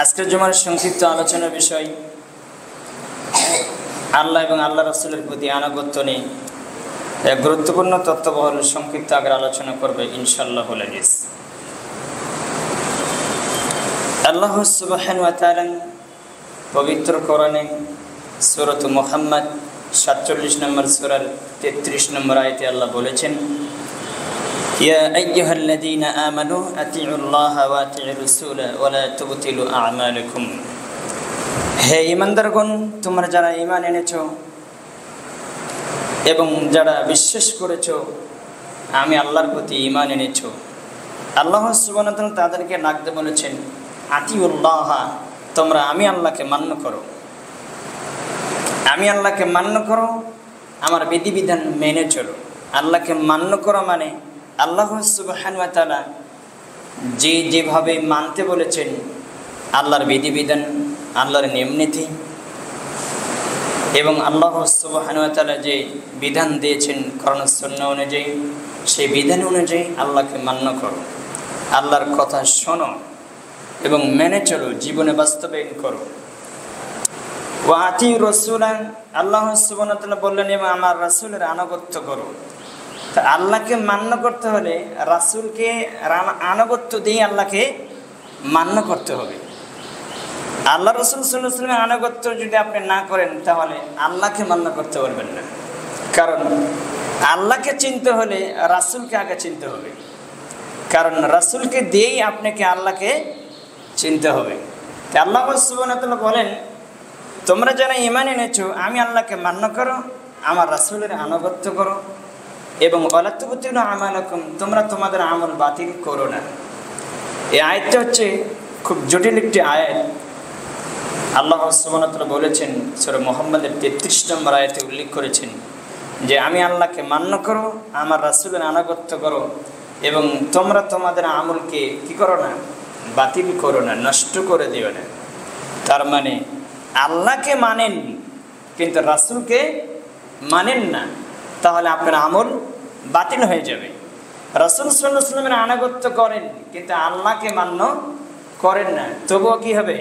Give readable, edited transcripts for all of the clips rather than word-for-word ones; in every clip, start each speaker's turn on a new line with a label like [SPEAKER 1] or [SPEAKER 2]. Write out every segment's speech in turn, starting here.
[SPEAKER 1] আজকের জুমার সংক্ষিপ্ত আলোচনার বিষয় আল্লাহ এবং আল্লাহ রাসূলের প্রতি আনুগত্য নিয়ে এক গুরুত্বপূর্ণ তত্ত্ববহুল সংক্ষিপ্ত আকারে আলোচনা করবে ইনশাআল্লাহুল আজিজ। আল্লাহ সুবহানাহু ওয়া তাআলা পবিত্র কোরআনে সূরাত মুহাম্মদ 47 নম্বর সূরার 33 নম্বর আয়াতে আল্লাহ বলেছেন, ইয়া আইয়ুহাল্লাযীনা আমানু আতিউল্লাহা ওয়া আতিউর রাসূলা ওয়া লা তুবতিলু আ'মালাকুম। হে ঈমানদারগণ, তোমরা যারা ঈমান এনেছো এবং যারা বিশ্বাস করেছো, আমি আল্লাহর প্রতি ঈমান এনেছো, আল্লাহ সুবহানাহু ওয়া তাআলা তাদেরকে ডাকতে বলেছেন আতিউল্লাহা, তোমরা আমি আল্লাহকে মান্য করো, আমি আল্লাহকে মান্য করো, আমার বিধিবিধান মেনে চলো। আল্লাহকে মান্য করো মানে আল্লাহ সুবহানাহু ওয়া তাআলা যেভাবে মানতে বলেছেন আল্লাহর বিধিবিধান, আল্লাহর নিয়মনীতি এবং আল্লাহ সুবহানাহু ওয়া তাআলা যে বিধান দিয়েছেন কোরআন সুন্নাহ অনুযায়ী, সেই বিধান অনুযায়ী আল্লাহকে মান্য করো, আল্লাহর কথা শোনো এবং মেনে চলো, জীবনে বাস্তবায়ন করো। ওয়া আতিউর রাসূলা, আল্লাহ সুবহানাহু ওয়া তাআলা বললেন এবং আমার রাসূলের আনুগত্য করো। তা আল্লাহকে মান্য করতে হলে রাসূলকে আনুগত্য দিয়ে আল্লাহকে মান্য করতে হবে। আল্লাহ রাসূল সাল্লাল্লাহু আলাইহি ওয়াসাল্লামের আনুগত্য যদি আপনি না করেন তাহলে আল্লাহকে মান্য করতে পারবেন না। কারণ আল্লাহকে চিনতে হলে রাসূলকে আগে চিনতে হবে, কারণ রাসূলকে দিয়েই আপনাকে আল্লাহকে চিনতে হবে। তা আল্লাহ সুবহানাহু ওয়া তাআলা বলেন, তোমরা যারা ঈমান এনেছো, আমি আল্লাহকে মান্য করো, আমার রাসূলের আনুগত্য করো এবং ওয়ালা তুবতিলু আমালাকুম, তোমরা তোমাদের আমল বাতিল করো না। এই আয়াতটা হচ্ছে খুব জটিল একটি আয়াত। আল্লাহ সুবহানাহু ওয়া তাআলা বলেছেন সূরা মুহাম্মদের 33 নম্বর আয়াতে উল্লেখ করেছেন যে আমি আল্লাহকে মান্য করো, আমার রাসূলের আনুগত্য করো এবং তোমরা তোমাদের আমলকে কি করো না, বাতিল করো না, নষ্ট করে দিও না। তার মানে আল্লাহকে মানেন কিন্তু রাসূলকে মানেন না, তাহলে আপনার আমল বাতিল হয়ে যাবে। রাসূল সাল্লাল্লাহু আলাইহি ওয়াসাল্লামের আনুগত্য করেন কিন্তু আল্লাহকে মান্য করেন না, তবুও কি হবে,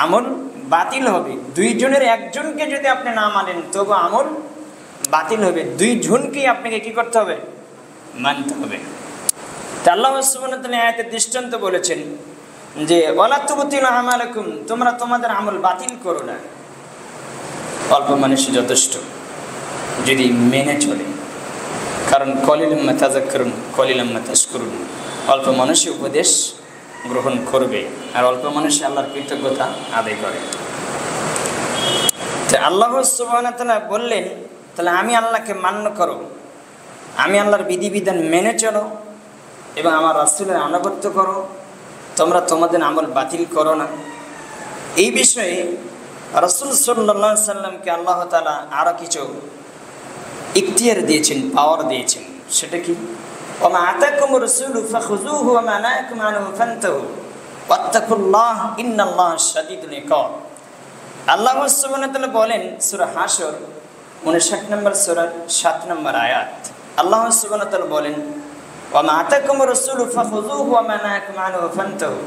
[SPEAKER 1] আমল বাতিল হবে। দুইজনের একজনকে যদি আপনি না মানেন তবু আমল বাতিল হবে, দুইজনকেই আপনাকে কি করতে হবে, মানতে হবে। তা আল্লাহ সুবহানাহু ওয়া তাআলা আয়াতে দৃষ্টান্ত বলেছেন যে ওয়ালা তুবতিলু আমালাকুম, তোমরা তোমাদের আমল বাতিল করো না। অল্প মানুষই যথেষ্ট যদি মেনে চলে, কারণ কলিলাম মা তাযাক্কারুন কলিলাম মা তাশকুরুন, অল্প মানুষই উপদেশ গ্রহণ করবে আর অল্প মানুষই আল্লাহর কৃতজ্ঞতা আদায় করে। তো আল্লাহ সুবহানাহু ওয়া তাআলা বললেন, তাহলে আমি আল্লাহকে মান্য করো, আমি আল্লাহর বিধিবিধান মেনে চলো এবং আমার রাসূলের আনুগত্য করো, তোমরা তোমাদের আমল বাতিল করো না। এই বিষয়ে রাসূল সাল্লাল্লাহু আলাইহি সাল্লামকে আল্লাহ তাআলা আরো কিছু ইখতিয়ার দিয়েছেন, পাওয়ার দিয়েছেন। সেটা কি, ওমা আতাকুমুর রাসূলু ফাখুযুহু ওয়া মা নাহাকুম আনহু ফান্তাহু ওয়াত্তাকুল্লাহ ইন্নাল্লাহা শাদীদুল ইকাব। আল্লাহ সুবহানাহু ওয়া তাআলা বলেন সূরা হাশর 59 নম্বর সূরার 7 নম্বর আয়াত, আল্লাহ সুবহানাহু ওয়া তাআলা বলেন ওমা আতাকুমুর রাসূলু ফাখুযুহু ওয়া মা নাহাকুম আনহু ফান্তাহু,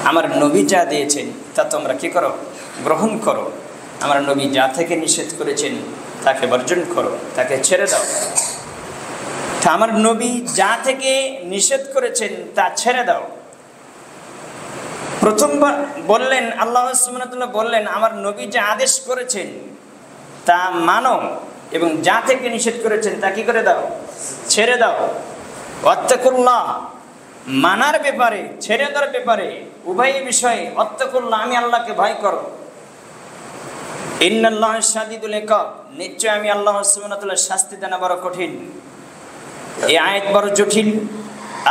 [SPEAKER 1] আমার নবী যা দিয়েছেন তা তোমরা কি করো, গ্রহণ করো। আমার নবী যা থেকে নিষেধ করেছেন তাকে বর্জন করো, তাকে ছেড়ে দাও। তা আমার নবী যা থেকে নিষেধ করেছেন তা ছেড়ে দাও। প্রথমবার বললেন আল্লাহ সুবহানাহু ওয়া তাআলা বললেন আমার নবী যা আদেশ করেছেন তা মানো এবং যা থেকে নিষেধ করেছেন তা কি করে দাও, ছেড়ে দাও। ওয়াত্তাকুল্লাহ, মানার ব্যাপারে ছেড়ে দেওয়ার ব্যাপারে উভয় বিষয়ে ওয়াত্তাকুল্লাহ, আমি আল্লাহকে ভয় করো। ইন্নাল্লাহা শাদীদুল ইকাব, নিশ্চয় আমি আল্লাহ সুবহানাহু ওয়া তাআলা শাস্তি দেন বড় কঠিন। এই আয়াত বড় জটিল।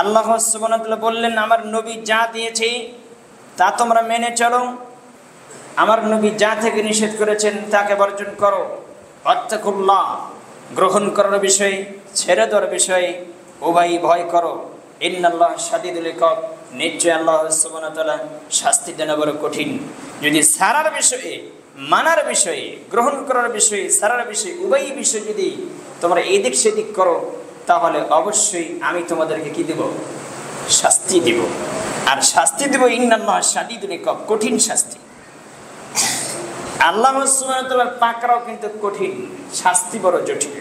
[SPEAKER 1] আল্লাহ সুবহানাহু ওয়া তাআলা বললেন আমার নবী যা দিয়েছে তা তোমরা মেনে চলো, আমার নবী যা থেকে নিষেধ করেছেন তাকে বর্জন করো। ওয়াত্তাকুল্লাহ, গ্রহণ করার বিষয়ে ছেড়ে দেওয়ার বিষয়ে উভয় ভয় করো। ইন্নাল্লাহা শাদীদুল ইকাব, নিশ্চয় আল্লাহ সুবহানাহু ওয়া তাআলা শাস্তি দেন বড় কঠিন। যদি সারার বিষয়ে, মানার বিষয়ে, গ্রহণ করার বিষয়ে, সারার বিষয়ে, উভয় বিষয়ে যদি তোমরা এদিক সেদিক করো তাহলে অবশ্যই আমি তোমাদেরকে কি দেব, শাস্তি দেব। আর শাস্তি দেব ইন্নাল্লাহ শাদীদুল ইকাব, কঠিন শাস্তি। আল্লাহ সুবহানাহু ওয়া তাআলার পাকড়াও কিন্তু কঠিন, শাস্তি বড় জটিল।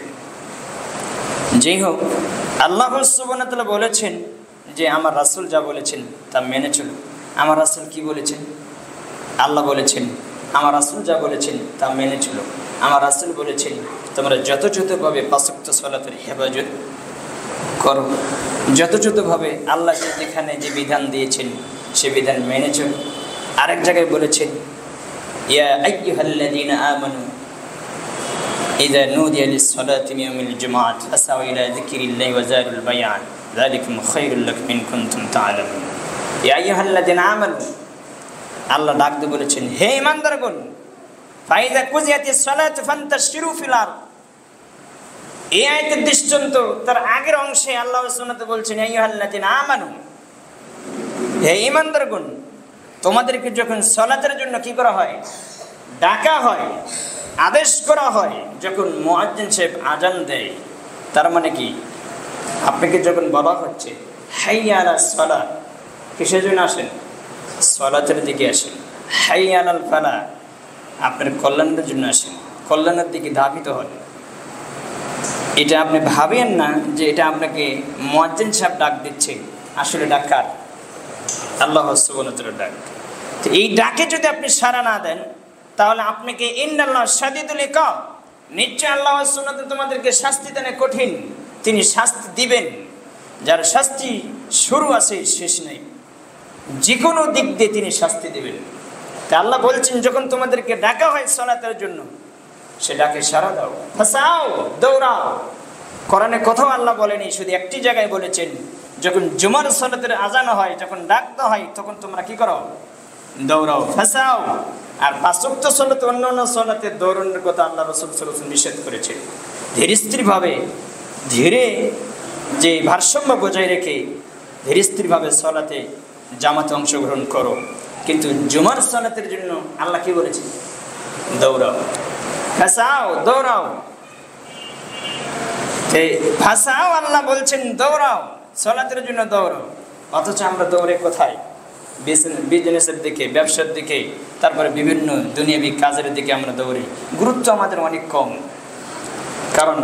[SPEAKER 1] যেই হোক, আল্লাহ সুবহানাহু ওয়া তাআলা বলেছেন যে আমার রাসূল যা বলেছেন তা মেনে চলো। আমার রাসূল কি বলেছেন? আল্লাহ বলেছেন আমার রাসূল যা বলেছেন তা মেনে চলো। আমার রাসূল বলেছেন তোমরা যথাযথভাবে পাঁচ ওয়াক্ত সালাতের হেফাজত করো, যথাযথভাবে আল্লাহ যেখানে যে বিধান দিয়েছেন সে বিধান মেনে চলো। আরেক জায়গায় বলেছেন ইয়া আইয়ুহাল্লাযীনা আমানু ইযা নুদিয়া লিস-সালাতি মিন ইয়াউমিল জুমআতি ফাসাউ ইলা যিকরিল্লাহি ওয়া যারুল বায়ান যালিকুম খায়রুল লাকুম ইন কুনতুম তা'লামুন। ইয়া আইয়ুহাল্লাযীনা আমানু, আল্লাহ ডাক দিয়ে বলেছেন হে ঈমানদারগণ, ফাইযা কুজিয়াতিস সালাতু ফান্তাশিরু ফিল আরদ। এই আয়াতের দৃষ্টান্ত তার আগের অংশে আল্লাহ সুবহানাহু বলছেন ইয়া আইয়ুহাল্লাযীনা আমানু, হে ঈমানদারগণ, তোমাদেরকে যখন সালাতের জন্য কি করা হয়, ডাকা হয়, আদেশ করা হয়, যখন মুয়াজ্জিন সাহেব আজান দেয়, তার মানে কি আপনাকে যখন বলা হচ্ছে হাইয়া আলাস সালাত, কিসের জন্য আসেন? সালাতের দিকে আসেন। হাইয়া আলাল ফালাহ, আপনার কল্যাণের জন্য আসেন, কল্যাণের দিকে ধাবিত হন। এটা আপনি ভাবেন না যে এটা আপনাকে মুয়াজ্জিন সাহেব ডাক দিচ্ছে, আসলে ডাক কার? আল্লাহ সুবহানাহু ওয়া তাআলার ডাক। তো এই ডাকে যদি আপনি সাড়া না দেন তাহলে আপনাকে ইন্নাল্লাহ শাদীদুল ইকাব, নিশ্চয় আল্লাহ সুবহানাহু ওয়া তাআলা তোমাদেরকে শাস্তি দেনে কঠিন, তিনি শাস্তি দিবেন। যার শাস্তি শুরু আছে শেষ নেই, যে কোনো দিক দিয়ে তিনি শাস্তি দিবেন। তা আল্লাহ বলছেন যখন তোমাদেরকে ডাকা হয় সালাতের জন্য, সে ডাকে সাড়া দাও, ফাসাও, দৌড়াও। কোরআনে কোথাও আল্লাহ বলেনি, শুধু একটি জায়গায় বলেছেন যখন জুমার সালাতের আজান হয়, যখন ডাকতে হয়, তখন তোমরা কি করো? দৌড়াও, ফাসাও। আর পাঁচ ওয়াক্ত সালাতে অন্যান্য সালাতে দৌড়ানোর কথা আল্লাহ রাসূল সাল্লাল্লাহু আলাইহি ওয়াসাল্লাম নিষেধ করেছেন। ধীরে স্থিরভাবে, ধীরে যে ভারসাম্য বজায় রেখে ধীরে স্থিরভাবে সালাতে জামাতে অংশগ্রহণ করো। কিন্তু জুমার সালাতের জন্য আল্লাহ কি বলেছেন? দৌড়াও, ফাসাও, দৌড়াও। ফাসাও আল্লাহ বলছেন দৌড়াও, সালাতের জন্য দৌড়াও। অথচ আমরা দৌড়ে কোথায়? বিজনেসের দিকে, ব্যবসার দিকে, তারপরে বিভিন্ন দুনিয়াবি কাজের দিকে আমরা দৌড়ি। গুরুত্ব আমাদের অনেক কম, কারণ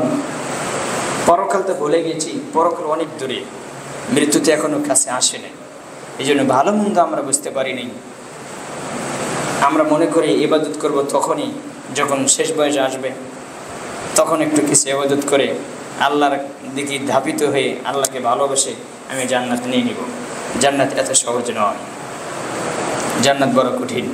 [SPEAKER 1] পরকাল তো ভুলে গেছি, পরকাল অনেক দূরে, মৃত্যুতে এখনো কাছে আসে নাই। এই জন্য ভালো মন্দ আমরা বুঝতে পারিনি। আমরা মনে করি ইবাদত করব তখনই যখন শেষ বয়সে আসবে, তখন একটু কিছু ইবাদত করে আল্লাহর দিকে ধাবিত হয়ে আল্লাহকে ভালোবেসে আমি জান্নাত নিয়ে নিব। জান্নাত এত সহজ নয়, জান্নাত বড় কঠিন।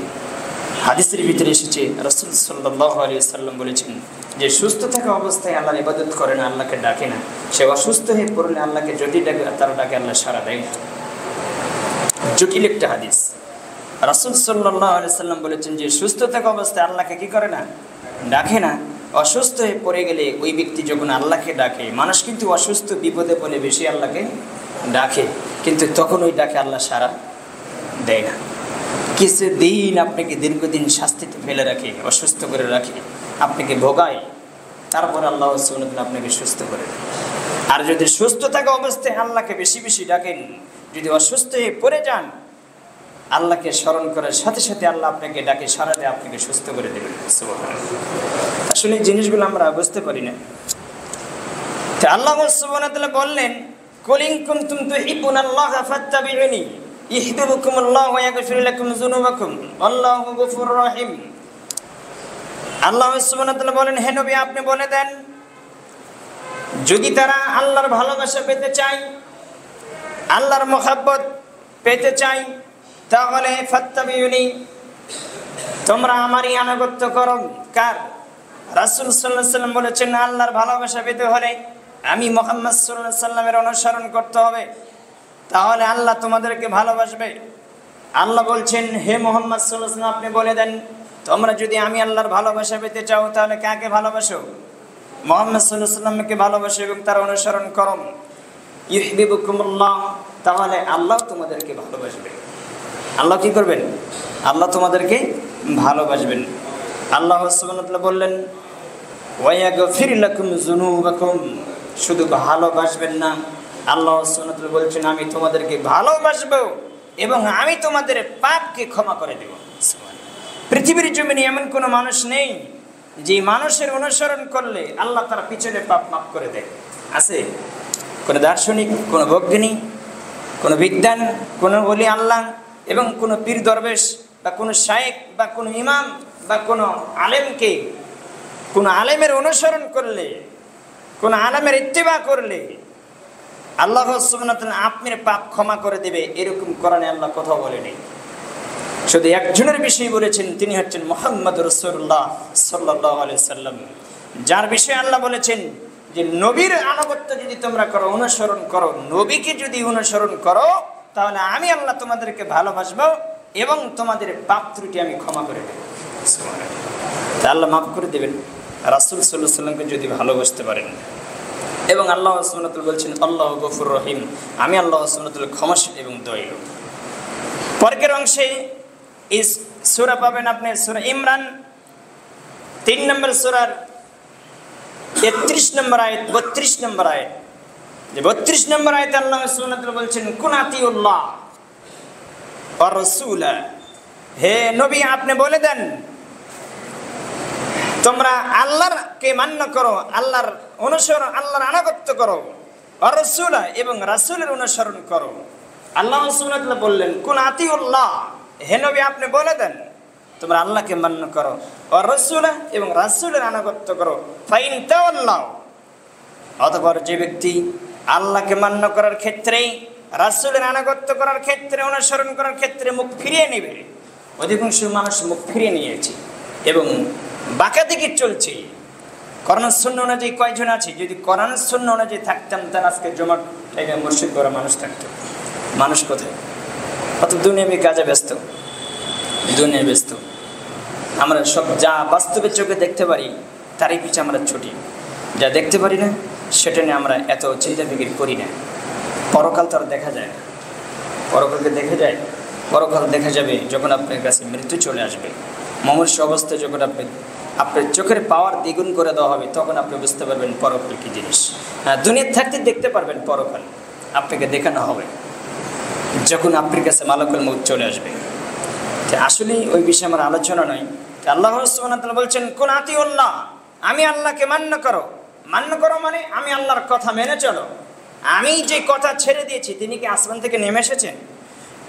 [SPEAKER 1] হাদিসের ভিতরে এসেছে রাসূল সাল্লাল্লাহু আলাইহি ওয়াসাল্লাম বলেছেন যে সুস্থ থাকা অবস্থায় আল্লাহর ইবাদত করে না, আল্লাহকে ডাকে না, সে অসুস্থ হয়ে পড়লে আল্লাহকে যদি ডাকে, তার ডাকে আল্লাহ সাড়া দেয় না। জটিল একটা হাদিস। রাসূল সাল্লাল্লাহু আলাইহি ওয়াসাল্লাম বলেছেন যে সুস্থ থাকা অবস্থায় আল্লাহকে কি করে না? ডাকে না। অসুস্থ হয়ে পড়ে গেলে ওই ব্যক্তি যখন আল্লাহকে ডাকে, মানুষ কিন্তু অসুস্থ বিপদে পড়লে বেশি আল্লাহকে ডাকে, কিন্তু তখন ওই ডাকে আল্লাহ সাড়া দেয় না। কিছুদিন আপনাকে দীর্ঘদিন শাস্তিতে ফেলে রাখে, অসুস্থ করে রাখে, আপনাকে ভোগায়, তারপর আল্লাহ সুবহানাহু ওয়া তাআলা আপনাকে সুস্থ করে দেয়। আর যদি সুস্থ থাকা অবস্থায় আল্লাহকে বেশি বেশি ডাকেন, যদি অসুস্থ হয়ে পড়ে যান, আল্লাহকে স্মরণ করার সাথে সাথে আল্লাহ আপনাকে ডাকে সাড়া দিয়ে আপনাকে সুস্থ করে দেবেন। সুবহানাল্লাহ। আসলে এই জিনিসগুলো আমরা বুঝতে পারি না। তো আল্লাহ সুবহানাহু ওয়া তাআলা বললেন কুল ইন কুনতুম তুহিব্বুনাল্লাহা ফাত্তাবিউনি ইহদিবকুমুল্লাহু ওয়া ইয়াগফির লাকুম যুনুবাকুম আল্লাহু গফুরুর রহিম। আল্লাহ সুবহানাহু ওয়া তাআলা বলেন হে নবী, আপনি বলে দেন যদি তারা আল্লাহর ভালোবাসা পেতে চায়, আল্লাহর মহব্বত পেতে চায়, তাহলে ফাত্তাবিউনি, তোমরা আমারই আনুগত্য করো। কার? রাসূল সাল্লাল্লাহু আলাইহি ওয়াসাল্লাম বলেছেন আল্লাহর ভালোবাসা পেতে হলে আমি মুহাম্মদ সাল্লাল্লাহু আলাইহি ওয়াসাল্লামের অনুসরণ করতে হবে, তাহলে আল্লাহ তোমাদেরকে ভালোবাসবে। আল্লাহ বলছেন হে মুহাম্মদ সাল্লাল্লাহু আলাইহি ওয়াসাল্লাম, আপনি বলে দেন তোমরা যদি আমি আল্লাহর ভালোবাসা পেতে চাও তাহলে কাকে ভালোবাসো? মুহাম্মদ সাল্লাল্লাহু আলাইহি ওয়াসাল্লামকে ভালোবাসো এবং তার অনুসরণ করো। ইউহিব্বুকুমুল্লাহ, তাহলে আল্লাহ তোমাদেরকে ভালোবাসবে। আল্লাহ কি করবেন? আল্লাহ তোমাদেরকে ভালোবাসবেন। আল্লাহ সুবহানাহু ওয়া তাআলা বললেন ওয়া ইয়াগফির লাকুম যুনুবাকুম, শুধু ভালোবাসবেন না, আল্লাহ সুবহানাহু ওয়া তাআলা বলছেন আমি তোমাদেরকে ভালোবাসবো এবং আমি তোমাদের পাপকে ক্ষমা করে দেব। পৃথিবীর জমিনে এমন কোনো মানুষ নেই যে মানুষের অনুসরণ করলে আল্লাহ তার পিছনে পাপ মাফ করে দেয়। আছে কোনো দার্শনিক, কোনো বৈজ্ঞানিক, কোনো বিজ্ঞান, কোনো ওলি আল্লাহ এবং কোনো পীর দরবেশ বা কোনো শায়েখ বা কোনো ইমাম বা কোনো আলেমকে, কোনো আলেমের অনুসরণ করলে, কোনো আলেমের ইত্তেবা করলে আল্লাহ সুবহানাহু ওয়া তাআলা আপনার পাপ ক্ষমা করে দেবে, এরকম কোরআনে আল্লাহ কোথাও বলেনি। শুধু একজনের বিষয়ে বলেছেন, তিনি হচ্ছেন মুহাম্মদ রাসূলুল্লাহ সাল্লাল্লাহু আলাইহি সাল্লাম, যার বিষয়ে আল্লাহ বলেছেন যে নবীর আনুগত্য যদি তোমরা করো, অনুসরণ করো, নবীকে যদি অনুসরণ করো, তাহলে আমি আল্লাহ তোমাদেরকে ভালোবাসবো এবং তোমাদের পাপ ত্রুটি আমি ক্ষমা করে দেব। তা আল্লাহ মাফ করে দেবেন রাসূল সাল্লাল্লাহু আলাইহি সাল্লামকে যদি ভালোবাসতে পারেন। এবং আল্লাহ সুবহানাহু ওয়া তাআলা বলছেন আল্লাহু গফুর রহিম, আমি আল্লাহ সুবহানাহু ওয়া তাআলা ক্ষমাশীল এবং দয়ালু। পরের অংশে এই সূরা পাবেন আপনি সূরা ইমরান 3 নম্বর সূরার 33 নম্বর আয়াত, 32 নম্বর আয়াত। যে 32 নম্বর আয়াতে আল্লাহ সুবহানাহু ওয়া তাআলা বলছেন কুনাতিউল্লাহ ওয়া রাসূলা, হে নবী আপনি বলে দেন তোমরা আল্লাহকে মান্য করো, আল্লাহর অনুসরণ, আল্লাহর আনুগত্য করো, আর রাসূলা এবং রাসূলের অনুসরণ করো। আল্লাহ সুবহানাহু ওয়া তাআলা বললেন কুনাতিউল্লাহ, হে নবী আপনি বলে দেন তোমরা আল্লাহকে মান্য করো, আর রাসূলা এবং রাসূলের আনুগত্য করো। ফাইন তাওয়াল্লাহ, অতঃপর যে ব্যক্তি আল্লাহকে মান্য করার ক্ষেত্রে, রাসূলের আনুগত্য করার ক্ষেত্রে, অনুসরণ করার ক্ষেত্রে মুখ ফিরিয়ে নেবে। অধিকাংশ মানুষ মুখ ফিরিয়ে নিয়েছে এবং বাঁকা দিকে চলছে। কোরআন সুন্নাহ অনুযায়ী কয়জন আছে? যদি কোরআন সুন্নাহ অনুযায়ী থাকতাম তাহলে আজকে জমাট টাইমে মসজিদ করা মানুষ থাকতো। মানুষ কোথায়? অত দুনিয়াবি কাজে ব্যস্ত, দুনিয়া ব্যস্ত। আমরা সব যা বাস্তবের চোখে দেখতে পারি তারই পিছনে আমরা ছুটি, যা দেখতে পারি না সেটা নিয়ে আমরা এত চিন্তা ফিকির করি না। পরকাল তো আর দেখা যায় না। পরকালকে দেখা যায়? পরকাল দেখা যাবে যখন আপনার কাছে মৃত্যু চলে আসবে। মমর্ষ অবস্থায় যখন আপনার চোখের পাওয়ার দ্বিগুণ করে দেওয়া হবে, তখন আপনি বুঝতে পারবেন পরকাল কী জিনিস। হ্যাঁ, দুনিয়ার থাকতে দেখতে পারবেন পরকাল, আপনাকে দেখানো হবে যখন আপনার কাছে মালাকুল মউত চলে আসবে। আসলে ওই বিষয়ে আমার আলোচনা নয়। আল্লাহ সুবহানাহু ওয়া তাআলা বলছেন কুনাতিউল্লাহ, আমি আল্লাহকে মান্য করো। মান্য করো মানে আমি আল্লাহর কথা মেনে চলো। আমি যে কথা ছেড়ে দিয়েছি, তিনি কি আসমান থেকে নেমে এসেছেন?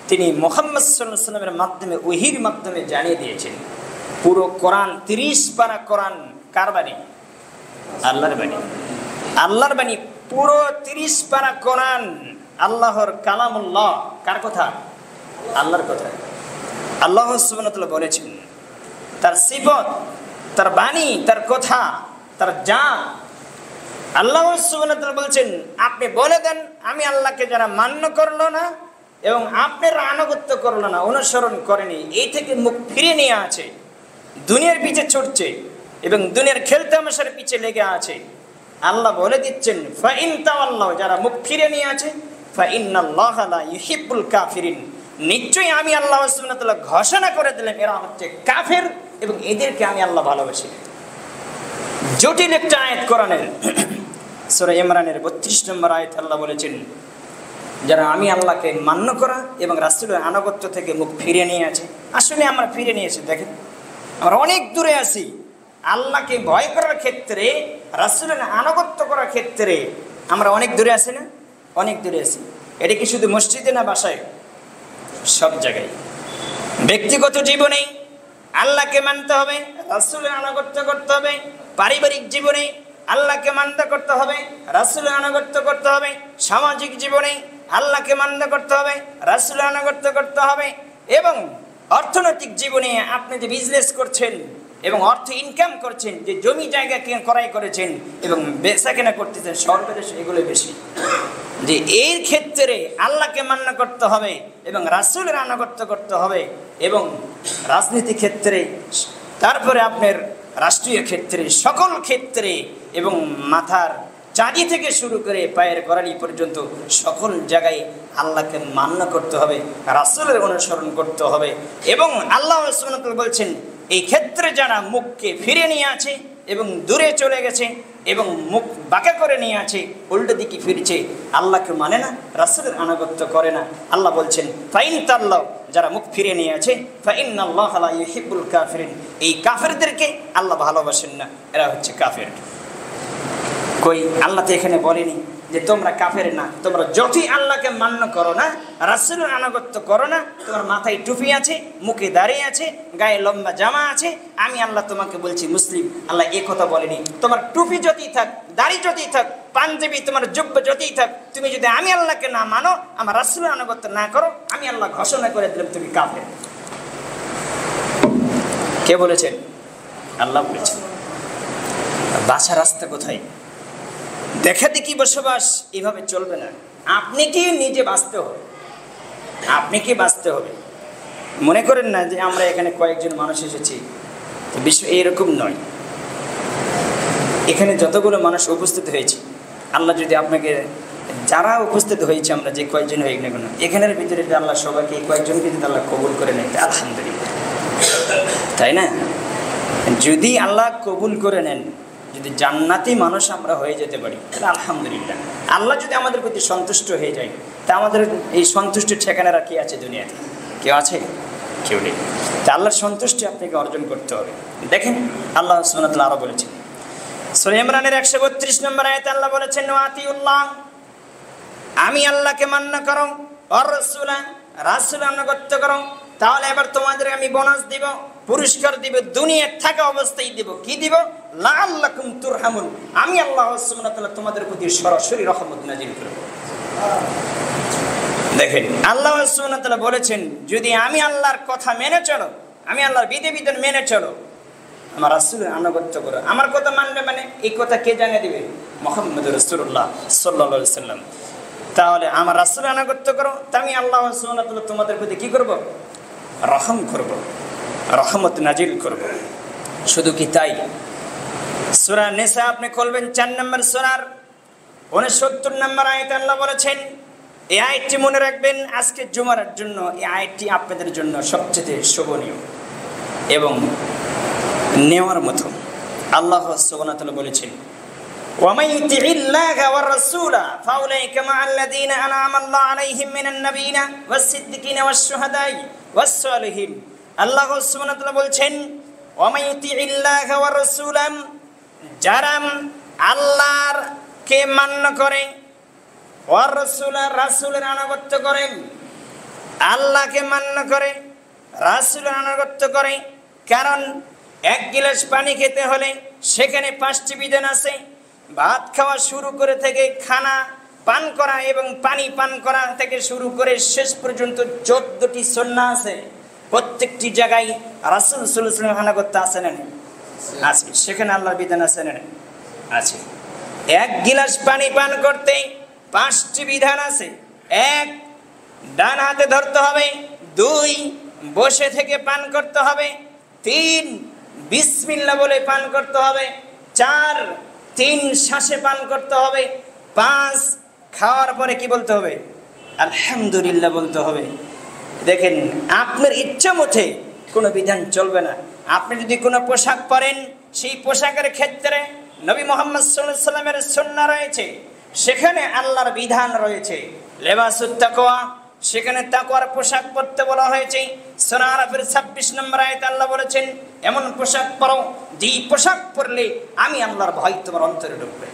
[SPEAKER 1] তিনি মুহাম্মদ সাল্লাল্লাহু আলাইহি ওয়াসাল্লামের মাধ্যমে, ওহীর মাধ্যমে জানিয়ে দিয়েছেন। পুরো কোরআন 30 পারা কোরআন কার বাণী? আল্লাহর বাণী। আল্লাহর বাণী পুরো 30 পারা কোরআন আল্লাহর কালামুল্লাহ। কার কথা? আল্লাহর কথা। আল্লাহ সুবহানাহু ওয়া তাআলা বলেছেন তার সিফত, তার বাণী, তার কথা, তার জাত। আল্লাহ সুবহানাহু ওয়া তাআলা বলছেন আপনি বলে দেন আমি আল্লাহকে যারা মান্য করলো না এবং আপনার আনুগত্য করলো না, অনুসরণ করেনি, এই থেকে মুখ ফিরিয়ে নিয়ে আছে, দুনিয়ার পিছে ছুটছে এবং দুনিয়ার খেলতামাশার পিছে লেগে আছে, আল্লাহ বলে দিচ্ছেন ফাইন তাওয়াল্লাহ, যারা মুখ ফিরে নিয়ে আছে, ফাইন্নাল্লাহা লা ইউহিব্বুল কাফিরিন, নিশ্চয়ই আমি আল্লাহ সুবহানাহু ওয়া তাআলা ঘোষণা করে দিলেন এরা হচ্ছে কাফের এবং এদেরকে আমি আল্লাহ ভালোবাসি। জটিল একটা আয়াত কোরআনের, সূরা ইমরানের 32 নম্বর আয়াত আল্লাহ বলেছেন যারা আমি আল্লাহকে মান্য করা এবং রাসূলের আনুগত্য থেকে মুখ ফিরে নিয়ে আছে। আসলে আমরা ফিরে নিয়েছি, দেখেন আমরা অনেক দূরে আছি। আল্লাহকে ভয় করার ক্ষেত্রে, রাসূলের আনুগত্য করার ক্ষেত্রে আমরা অনেক দূরে আছি না? অনেক দূরে আছি। এটা কি শুধু মসজিদে না বাসায়? সব জায়গায়। ব্যক্তিগত জীবনে আল্লাহকে মানতে হবে, রাসূলের আনুগত্য করতে হবে। পারিবারিক জীবনে আল্লাহকে মান্য করতে হবে, রাসূলের আনুগত্য করতে হবে। সামাজিক জীবনে আল্লাহকে মান্য করতে হবে, রাসূলের আনুগত্য করতে হবে। এবং অর্থনৈতিক জীবনে আপনি যে বিজনেস করছেন এবং অর্থ ইনকাম করছেন, যে জমি জায়গা ক্রয় করেছেন এবং বেচাকেনা করতেছেন, সরকারের এগুলো বেশি। যে এর ক্ষেত্রে আল্লাহকে মান্য করতে হবে এবং রাসূলের আনুগত্য করতে হবে। এবং রাজনীতি ক্ষেত্রে, তারপরে আপনার রাষ্ট্রীয় ক্ষেত্রে, সকল ক্ষেত্রে এবং মাথার চাঁদি থেকে শুরু করে পায়ের গোড়ালি পর্যন্ত সকল জায়গায় আল্লাহকে মান্য করতে হবে, রাসূলের অনুসরণ করতে হবে। এবং আল্লাহ সুবহানাহু ওয়া তাআলা বলছেন এই ক্ষেত্রে যারা মুখকে ফিরে নিয়ে আছে এবং দূরে চলে গেছে এবং মুখ বাঁকা করে নিয়ে আছে, উল্টো দিকে ফিরছে, আল্লাহকে মানে না, রাসূলের আনুগত্য করে না। আল্লাহ বলছেন ফাইন তাল্লাহ, যারা মুখ ফিরে নিয়ে আছে, ফাইন্নাল্লাহা লা ইউহিব্বুল কাফিরিন, এই কাফেরদেরকে আল্লাহ ভালোবাসেন না, এরা হচ্ছে কাফের। কই আল্লাহ তো এখানে বলেনি যে তোমরা কাফের না, তোমরা যতই আল্লাহকে মান্য করো না, রাসূলের আনুগত্য করো না, তোমার মাথায় টুপি আছে, মুখে দাঁড়িয়ে আছে, গায়ে লম্বা জামা আছে, আমি আল্লাহ তোমাকে বলছি মুসলিম। আল্লাহ এ কথা বলেনি। তোমার টুপি যতই থাক, দাড়ি যতই থাক, পাঞ্জাবি তোমার জুব্ব যতই থাক, তুমি যদি আমি আল্লাহকে না মানো, আমার রাসূলের আনুগত্য না করো, আমি আল্লাহ ঘোষণা করে দিলাম তুমি কাফের। কে বলেছেন? আল্লাহ বলেছেন। বাঁচার রাস্তা কোথায়? দেখা দেখি বসবাস এভাবে চলবে না। আপনি কি নিজে বাঁচতে হবে, আপনি কি বাঁচতে হবে। মনে করেন না যে আমরা এখানে কয়েকজন মানুষ এসেছি, বিশ্ব এরকম নয়। এখানে যতগুলো মানুষ উপস্থিত হয়েছে, আল্লাহ যদি আপনাকে, যারা উপস্থিত হয়েছে আমরা যে কয়েকজন হয়ে গেল, এখানের ভিতরে যদি আল্লাহ সবাইকে এই কয়েকজনকে যদি আল্লাহ কবুল করে নেয়, আলহামদুলিল্লাহ, তাই না? যদি আল্লাহ কবুল করে নেন, যদি জান্নাতি মানুষ আমরা হয়ে যেতে পারি, তাহলে আলহামদুলিল্লাহ। আল্লাহ যদি আমাদের প্রতি সন্তুষ্ট হয়ে যায়, তা আমাদের এই সন্তুষ্টির ঠিকানারা কি আছে দুনিয়াতে? কেউ আছে? কেউ নেই। তা আল্লাহর সন্তুষ্টি আপনাকে অর্জন করতে হবে। দেখেন আল্লাহ সুবহানাহু ওয়া তাআলা আরো বলেছেন, সূরা ইমরানের 132 নম্বর আয়াতে আল্লাহ বলেছেন, ওয়াতিউল্লাহ, আমি আল্লাহকে মান্য করো, ওয়ার রাসূলা, রাসূলের আনুগত্য করো, তাহলে এবার তোমাদের আমি বোনাস দিব, পুরস্কার দিব, দুনিয়ায় থাকা অবস্থায় দিব। কি দিব? লাআল্লাকুম তুরহামুন, আমি আল্লাহ সুবহানাহু ওয়া তাআলা তোমাদের প্রতি সরাসরি রহমত নাযিল করব। দেখেন আল্লাহ সুবহানাহু ওয়া তাআলা বলেছেন, যদি আমি আল্লাহর কথা মেনে চলো, আমি আল্লাহর বিধিবিধান মেনে চলো, আমার রাসূলের আনুগত্য করো। আমার কথা মানবে মানে এই কথা কে জানিয়ে দিবে? মুহাম্মদুর রাসূলুল্লাহ সাল্লাল্লাহু আলাইহি সাল্লাম। তাহলে আমার রাসূলের আনুগত্য করো, তা আমি আল্লাহ সুবহানাহু ওয়া তাআলা তোমাদের প্রতি কি করব? রহম করব, রহমত নাজিল করব। শুধু কি তাই? সূরা নিসা আপনি খুলবেন, 4 নম্বর সূরার 69 নম্বর আয়াতে আল্লাহ বলেছেন, এই আয়াতটি মনে রাখবেন আজকে জুমার জন্য। এই আয়াতটি আপনাদের জন্য সবচেয়ে শোভনীয় এবং নেওয়ার মতো। আল্লাহ সুবহানাহু ওয়া তাআলা বলেছেন, ومن يطع الله والرسول فاولئك مع الذين انعم الله عليهم من النبيين والصديقين والشهداء والصالحين। আল্লাহ সুবহানাহু ওয়া তাআলা বলছেন, ومن يطع الله والرسول, যারা আল্লাহর কে মান্য করে, ওয়ার রাসূল, রাসূলের আনুগত্য করে, আল্লাহকে মান্য করে, রাসূলের আনুগত্য করে। কারণ এক গিলাস পানি খেতে হলে সেখানে 5টি বিধান আছে। ভাত খাওয়া শুরু করে থেকে খানা পান করা এবং পানি পান করা থেকে শুরু করে শেষ পর্যন্ত 14টি সুন্নাহ আছে। প্রত্যেকটি জায়গায় রাসূল সাল্লাল্লাহু আলাইহি ওয়াসাল্লাম আনুগত্য আছে না? আছে। সেখানে আল্লাহর বিধান আছে না? আছে। এক গিলাস পানি পান করতে 5টি বিধান আছে। 1, ডান হাতে ধরতে হবে। 2, বসে থেকে পান করতে হবে। 3, বিসমিল্লাহ বলে পান করতে হবে। 4, 3 শ্বাসে পান করতে হবে। 5, খাওয়ার পরে কি বলতে হবে? আলহামদুলিল্লাহ বলতে হবে। দেখেন আপনার ইচ্ছা মতে কোনো বিধান চলবে না। আপনি যদি কোনো পোশাক পরেন, সেই পোশাকের ক্ষেত্রে নবী মুহাম্মদ সাল্লাল্লাহু আলাইহি সাল্লামের সুন্নাহ রয়েছে, সেখানে আল্লাহর বিধান রয়েছে। লিবাসুত তাকওয়া, সেখানে তাকওয়ার পোশাক পরতে বলা হয়েছে। সূরা আরাফের 26 নম্বর আয়াতে আল্লাহ বলেছেন, এমন পোশাক পরো যেই পোশাক পরলে আমি আল্লাহর ভয় তোমার অন্তরে ঢুকবে।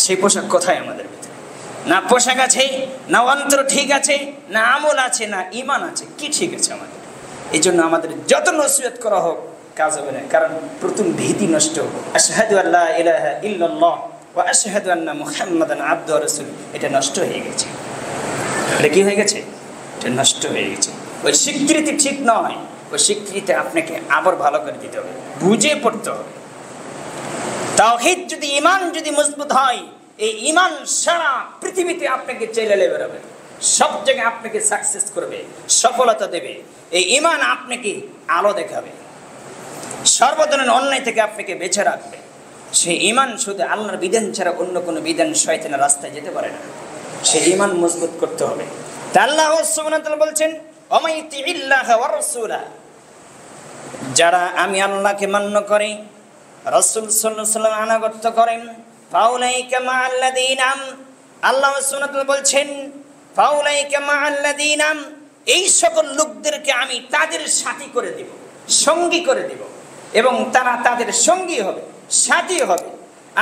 [SPEAKER 1] সেই পোশাক কোথায় আমাদের ভিতরে? না পোশাক আছে, না অন্তর ঠিক আছে, না আমল আছে, না ঈমান আছে। কি ঠিক আছে আমাদের? এই জন্য আমাদের যত নসিহত করা হোক কাজ হবে না। কারণ প্রথম ভীতি নষ্ট হবে। আশহাদু আল্লা ইলাহা ইল্লাল্লাহ ওয়া আশহাদু আন্না মুহাম্মাদান আবদুহু ওয়া রাসূলুহু, এটা নষ্ট হয়ে গেছে। এটা কি হয়ে গেছে? এটা নষ্ট হয়ে গেছে। ওই স্বীকৃতি ঠিক নয়। ওই স্বীকৃতি আপনাকে আবার ভালো করে দিতে হবে, বুঝে পড়তে হবে। তাওহীদ যদি, ঈমান যদি মজবুত হয়, এই ঈমান সারা পৃথিবীতে আপনাকে চেলে বেরোবে, সব জায়গায় আপনাকে সাকসেস করবে, সফলতা দেবে। এই ঈমান আপনাকে আলো দেখাবে, সর্বধরনের অন্যায় থেকে আপনাকে বেঁচে রাখবে। সেই ঈমান শুধু আল্লাহর বিধান ছাড়া অন্য কোনো বিধান শয়তানের রাস্তায় যেতে পারে না। সেই ঈমান মজবুত করতে হবে। তা আল্লাহ সুবহানাহু ওয়া তাআলা বলছেন, ওয়া ইতিল্লাহ ওয়া রাসূলা, যারা আমি আল্লাহকে মান্য করে, রাসূল সাল্লাল্লাহু আলাইহি ওয়াসাল্লাম আনুগত্য করেন, ফাউলাইকা মাআল্লাযীনা, আল্লাহ সুবহানাহু বলছেন ফাউলাইকা মাআল্লাযীনা, এই সকল লোকদেরকে আমি তাদের সাথী করে দেব, সঙ্গী করে দেব, এবং তারা তাদের সঙ্গী হবে, সাথী হবে।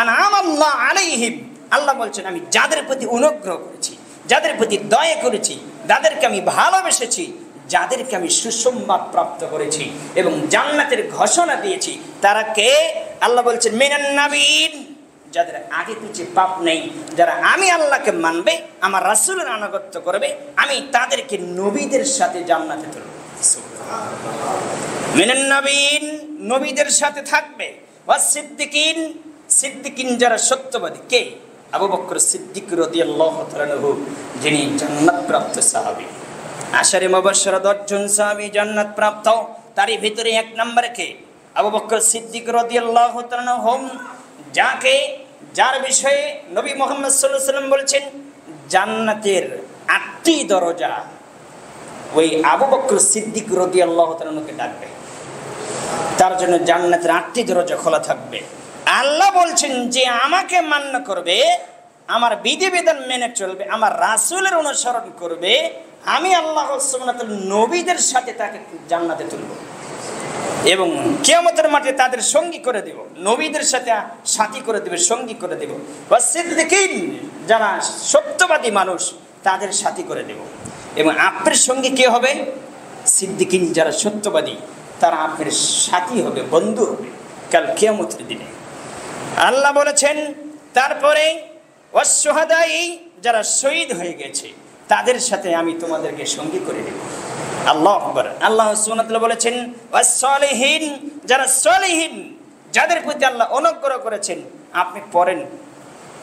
[SPEAKER 1] আনআমাল্লাহু আলাইহিম, আল্লাহ বলছেন আমি যাদের প্রতি অনুগ্রহ করেছি, যাদের প্রতি দয়া করেছি, যাদেরকে আমি ভালোবেসেছি, যাদেরকে আমি সুসংবাদ প্রাপ্ত করেছি এবং জান্নাতের ঘোষণা দিয়েছি, তারা কে? আল্লাহ বলছেন মিনান নাবিয়িন, যাদের আগে পিছিয়ে পাপ নেই, যারা আমি আল্লাহকে মানবে, আমার রাসূলের আনুগত্য করবে, আমি তাদেরকে নবীদের সাথে জান্নাতে তুলব। মিনান নাবিয়িন, নবীদের সাথে থাকবে। ওয়াস সিদ্দিকিন, সিদ্দিকিন যারা সত্যবাদী। কে? আবু বকর সিদ্দিক রাদিয়াল্লাহু তাআলা আনহু, যিনি জান্নাত প্রাপ্ত সাহাবী। আশারে মুবাশশারা 10 জন সাহাবী জান্নাত প্রাপ্ত, তারই ভিতরে এক নম্বরে কে? আবু বকর সিদ্দিক রাদিয়াল্লাহু তাআলা আনহু, যার বিষয়ে নবী মুহাম্মদ সাল্লাল্লাহু আলাইহি ওয়াসাল্লাম বলেছেন জান্নাতের 8টি দরজা ওই আবু বকর সিদ্দিক রাদিয়াল্লাহু তাআলা আনহুকে ডাকবে, তার জন্য জান্নাতের 8টি দরজা খোলা থাকবে। আল্লাহ বলছেন যে আমাকে মান্য করবে, আমার বিধিবিধান মেনে চলবে, আমার রাসূলের অনুসরণ করবে, আমি আল্লাহ সুবহানাহু ওয়া তাআলা নবীদের সাথে তাকে জান্নাতে তুলব এবং কিয়ামতের মাঠে তাদের সঙ্গী করে দেব, নবীদের সাথে সাথী করে দেবে, সঙ্গী করে দেব। ওয়াস সিদ্দিকিন, যারা সত্যবাদী মানুষ, তাদের সাথী করে দেব। এবং আপনার সঙ্গে কে হবে? সিদ্দিকিন, যারা সত্যবাদী, তারা আপনার সাথী হবে, বন্ধু হবে কাল কিয়ামতের দিনে। আল্লাহ বলেছেন তারপরে ওয়াস শুহাদাই, যারা শহীদ হয়ে গেছে, তাদের সাথে আমি তোমাদেরকে সঙ্গী করে দেব। আল্লাহু আকবার। আল্লাহ সুবহানাহু ওয়া তাআলা বলেছেন ওয়াস সালিহিন, যারা সালিহিন, যাদের প্রতি আল্লাহ অনুগ্রহ করেছেন। আপনি পড়েন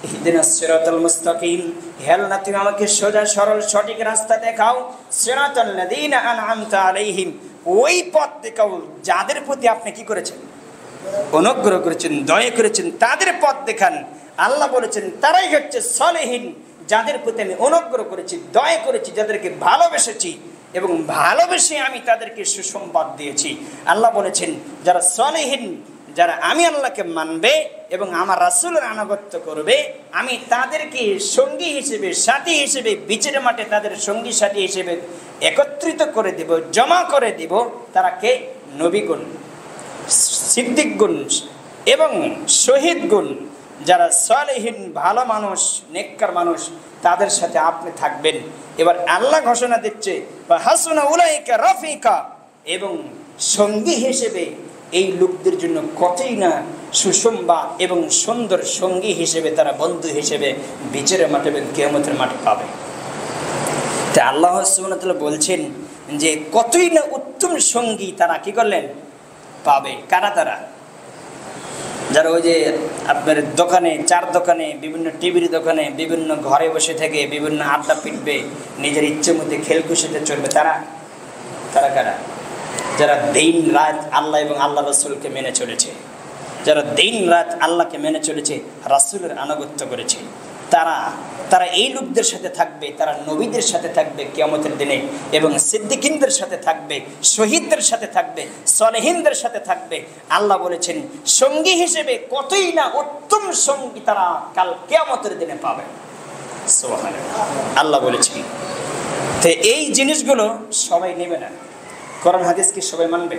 [SPEAKER 1] ইহদিনাস সিরাতাল মুস্তাকিম, হে আল্লাহ তুমি আমাকে সোজা সরল সঠিক রাস্তা দেখাও। সিরাতাল লাযীনা আনআমতা আলাইহিম, ওই পথ দেখাও যাদের প্রতি আপনি কি করেছেন? অনুগ্রহ করেছেন, দয়া করেছেন, তাদের পথ দেখান। আল্লাহ বলেছেন তারাই হচ্ছে সালিহিন, যাদের প্রতি আমি অনুগ্রহ করেছি, দয়া করেছি, যাদেরকে ভালোবেসেছি এবং ভালোবেসে আমি তাদেরকে সুসংবাদ দিয়েছি। আল্লাহ বলেছেন যারা সালিহিন, যারা আমি আল্লাহকে মানবে এবং আমার রাসূলের আনুগত্য করবে, আমি তাদেরকে সঙ্গী হিসেবে, সাথী হিসেবে, বিচারের মাঠে তাদের সঙ্গী সাথী হিসেবে একত্রিত করে দেব, জমা করে দেব। তারা কে? নবীগণ, সিদ্দিকগণ এবং শহীদগণ, যারা সালেহিন, ভালো মানুষ, নেককার মানুষ, তাদের সাথে আপনি থাকবেন। এবার আল্লাহ ঘোষণা দিচ্ছে হাসুনা উলাইকা রাফিকা, এবং সঙ্গী হিসেবে এই লোকদের জন্য কতই না সুসংবাদ এবং সুন্দর সঙ্গী হিসেবে, তারা বন্ধু হিসেবে বিচারের মাঠে এবং কিয়ামতের মাঠে পাবে। তা আল্লাহ সুবহানাহু ওয়া তাআলা বলছেন যে কতই না উত্তম সঙ্গী তারা কি করলেন? পাবে। কারা তারা? যারা ওই যে আপনার দোকানে, চার দোকানে, বিভিন্ন টিভির দোকানে, বিভিন্ন ঘরে বসে থেকে বিভিন্ন আড্ডা পিটবে, নিজের ইচ্ছে মধ্যে খেলখুশিতে চলবে, তারা কারা? যারা দিন রাত আল্লাহ এবং আল্লাহ রাসূলকে মেনে চলেছে, যারা দিন রাত আল্লাহকে মেনে চলেছে, রাসূলের আনুগত্য করেছে, তারা এই লোকদের সাথে থাকবে, তারা নবীদের সাথে থাকবে কিয়ামতের দিনে, এবং সিদ্দিকিনদের সাথে থাকবে, শহীদদের সাথে থাকবে, সালেহিনদের সাথে থাকবে। আল্লাহ বলেছেন সঙ্গী হিসেবে কতই না উত্তম সঙ্গী তারা কাল কিয়ামতের দিনে পাবে। সুবহানাল্লাহ, আল্লাহ বলেছেন। তো এই জিনিসগুলো সবাই নেবে না, কোরআন হাদিস কি সবাই মানবে?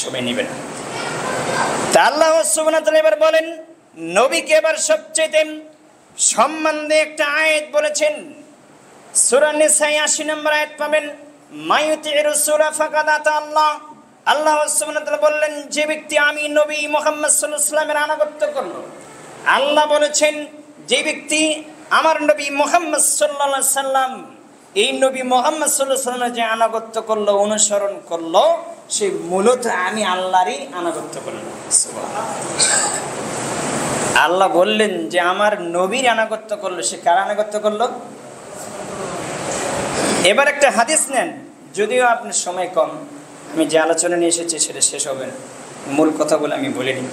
[SPEAKER 1] সবাই নেবে না। তা আল্লাহ সুবহানাহু ওয়া তাআলা এবার বলেন নবীকে এবার সবচেয়ে সম্মান দিয়ে একটা আয়াত বলেছেন, সূরা নিসা ৮০ নম্বর আয়াত পাবেন, মায়ুতির রাসূলা ফাকাদ আতা আল্লাহ। আল্লাহ সুবহানাহু ওয়া তাআলা বললেন যে ব্যক্তি আমি নবী মুহাম্মদ সাল্লাল্লাহু আলাইহি ওয়াসাল্লামের আনুগত্য করলো, আল্লাহ বলেছেন যে ব্যক্তি আমার নবী মুহাম্মদ সাল্লাল্লাহু আলাইহি ওয়াসাল্লাম, এই নবী মুহাম্মদ সাল্লাল্লাহু আলাইহি ওয়াসাল্লামের যে আনুগত্য করলো, অনুসরণ করলো, সে মূলত আমি আল্লাহরই আনুগত্য করলো। সুবহানাল্লাহ। আল্লাহ বললেন যে আমার নবীর আনুগত্য করলো, সে কার আনুগত্য করলো? এবার একটা হাদিস নেন, যদিও আপনার সময় কম, আমি যে আলোচনা নিয়ে এসেছি সেটা শেষ হবে না, মূল কথা বলে আমি বলিনি।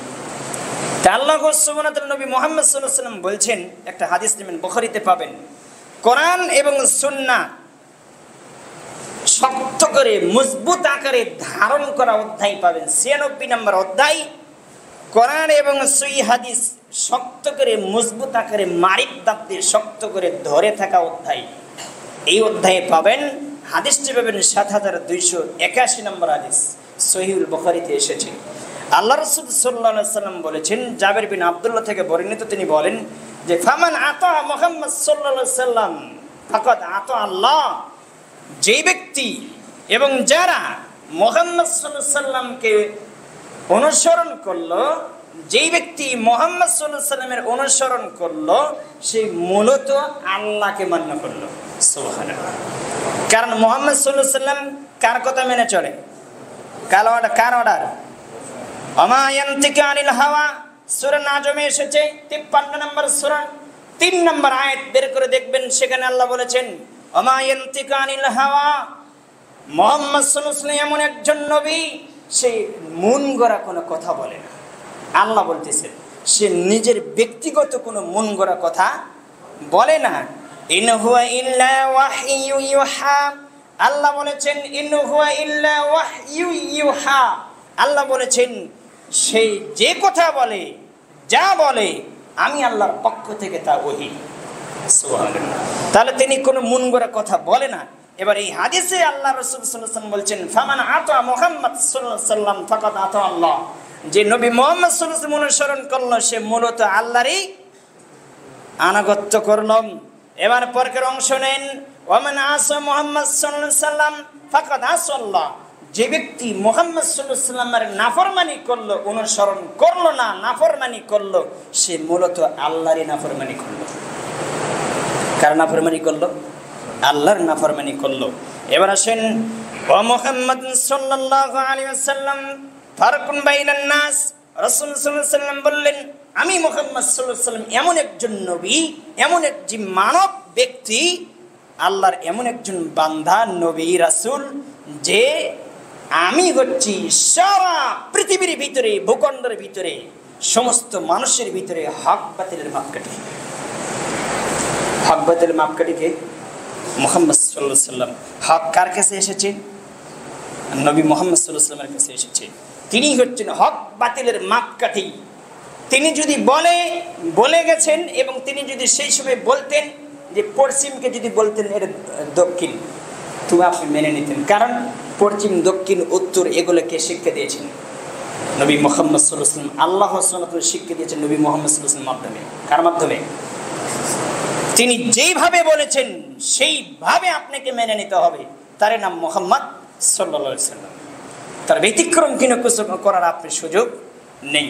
[SPEAKER 1] তা আল্লাহ সুবহানাহু ওয়া তাআলা নবী মুহাম্মদ সাল্লাল্লাহু আলাইহি ওয়াসাল্লাম বলছেন, একটা হাদিস নেবেন, বুখারীতে পাবেন, কোরআন এবং সুন্নাহ শক্ত করে মজবুত আকারে ধারণ করা অধ্যায় পাবেন, ৯৬ নম্বর অধ্যায়, কোরআন এবং সহিহ হাদিস শক্ত করে মজবুত আকারে মারিফ দাঁত দিয়ে শক্ত করে ধরে থাকা অধ্যায়। এই অধ্যায়ে পাবেন, হাদিসটি পাবেন ৭,২৮১ নম্বর হাদিস, সহিহুল বুখারীতে এসেছে। আল্লাহ রাসূল সাল্লাল্লাহু আলাইহি ওয়াসাল্লাম বলেছেন, জাবের বিন আব্দুল্লাহ থেকে বর্ণিত, তিনি বলেন যে ফামান আতা মুহাম্মদ সাল্লাল্লাহু আলাইহি ওয়াসাল্লাম ফাকাদ আতা আল্লাহ, যেই ব্যক্তি এবং যারা মুহাম্মদ সাল্লাল্লাহু আলাইহি ওয়াসাল্লামকে অনুসরণ করলো, যেই ব্যক্তি মুহাম্মদ সাল্লাল্লাহু আলাইহি ওয়াসাল্লামের অনুসরণ করলো, সে মূলত আল্লাহকে মান্য করলো। সুবহানাল্লাহ। কারণ মুহাম্মদ সাল্লাল্লাহু আলাইহি ওয়াসাল্লাম কার কথা মেনে চলে? কার অর্ডার? ওমা ইয়ানতিকু আনিল হাওয়া, সূরা নাজমে এসেছে 53 নম্বর সূরা 3 নম্বর আয়াত বের করে দেখবেন, সেখানে আল্লাহ বলেছেন ওমা ইয়ানতিকু আনিল হাওয়া। মুহাম্মদ সাল্লাল্লাহু আলাইহি ওয়াসাল্লাম এমন একজন নবী, সে মন গড়া কোনো কথা বলে না। আল্লাহ বলতেছেন সে নিজের ব্যক্তিগত কোনো মন গড়া কথা বলে না। ইন হুয়া ইল্লা ওয়াহয়ু ইউহা, আল্লাহ বলেছেন ইন হুয়া ইল্লা ওয়াহয়ু ইউহা। আল্লাহ বলেছেন সে যে কথা বলে, যা বলে, আমি আল্লাহর পক্ষ থেকে তা ওহী। সুবহানাল্লাহ। তাহলে তিনি কোনো মন গড়া কথা বলে না। এবার এই হাদিসে আল্লাহ রাসূল সাল্লাল্লাহু আলাইহি ওয়াসাল্লাম বলছেন ফামান আতা মুহাম্মদ সাল্লাল্লাহু আলাইহি ওয়াসাল্লাম ফাকাদ আতা আল্লাহ, যে নবী মুহাম্মদ সাল্লাল্লাহু আলাইহি ওয়াসাল্লাম অনুসরণ করলো, সে মূলত আল্লাহরই আনুগত্য করল। এবার পরের অংশ নেন, ওয়ামান আসা মুহাম্মদ সাল্লাল্লাহু আলাইহি ওয়াসাল্লাম ফাকাদ আসা আল্লাহ, যে ব্যক্তি মুহাম্মদ সাল্লাল্লাহু আলাইহি ওয়াসাল্লামের নাফরমানি করলো, অনুসরণ করলো না, নাফরমানি করলো, সে মূলত আল্লাহরই নাফরমানি করলো। কার নাফরমানি করলো? আল্লাহর নাফরমানি করলো। এবার আসেন, ও মুহাম্মদ সাল্লাল্লাহু আলাইহি ওয়াসাল্লাম ফারকুন বাইনান নাস, রাসূল সাল্লাল্লাহু আলাইহি ওয়াসাল্লাম বললেন, আমি মুহাম্মদ সাল্লাল্লাহু আলাইহি ওয়াসাল্লাম এমন একজন নবী, এমন একজন মানব ব্যক্তি, আল্লাহর এমন একজন বান্দা, নবী, রাসূল, যে আমি হচ্ছি সারা পৃথিবীর ভিতরে, ভূখণ্ডের ভিতরে, সমস্ত মানুষের ভিতরে হক বাতিলের মাপকাঠি। হক বাতিলের মাপকাঠিকে মুহাম্মদ সাল্লাল্লাহু আলাইহি ওয়াসাল্লাম। হক কার কাছে এসেছে? নবী মুহাম্মদ সাল্লাল্লাহু আলাইহি ওয়াসাল্লামের কাছে এসেছে। তিনি হচ্ছেন হক বাতিলের মাপকাঠি। তিনি যদি বলে গেছেন, এবং তিনি যদি সেই সময় বলতেন যে পশ্চিমকে যদি বলতেন এটা দক্ষিণ, তুমি আপনি মেনে নিতেন। কারণ পশ্চিম, দক্ষিণ, উত্তর এগুলোকে শিক্ষা দিয়েছেন নবী মুহাম্মদ সাল্লাল্লাহু আলাইহি ওয়াসাল্লাম। আল্লাহ সুবহানাহু ওয়া তাআলা শিক্ষা দিয়েছেন নবী মুহাম্মদ সাল্লাল্লাহু আলাইহি ওয়াসাল্লামের মাধ্যমে। কার মাধ্যমে? তিনি যেইভাবে বলেছেন সেইভাবে আপনাকে মেনে নিতে হবে। তার নাম মুহাম্মদ সাল্লাল্লাহু আলাইহি ওয়াসাল্লাম। তার ব্যতিক্রম কোনো কিছু করার আপনার সুযোগ নেই।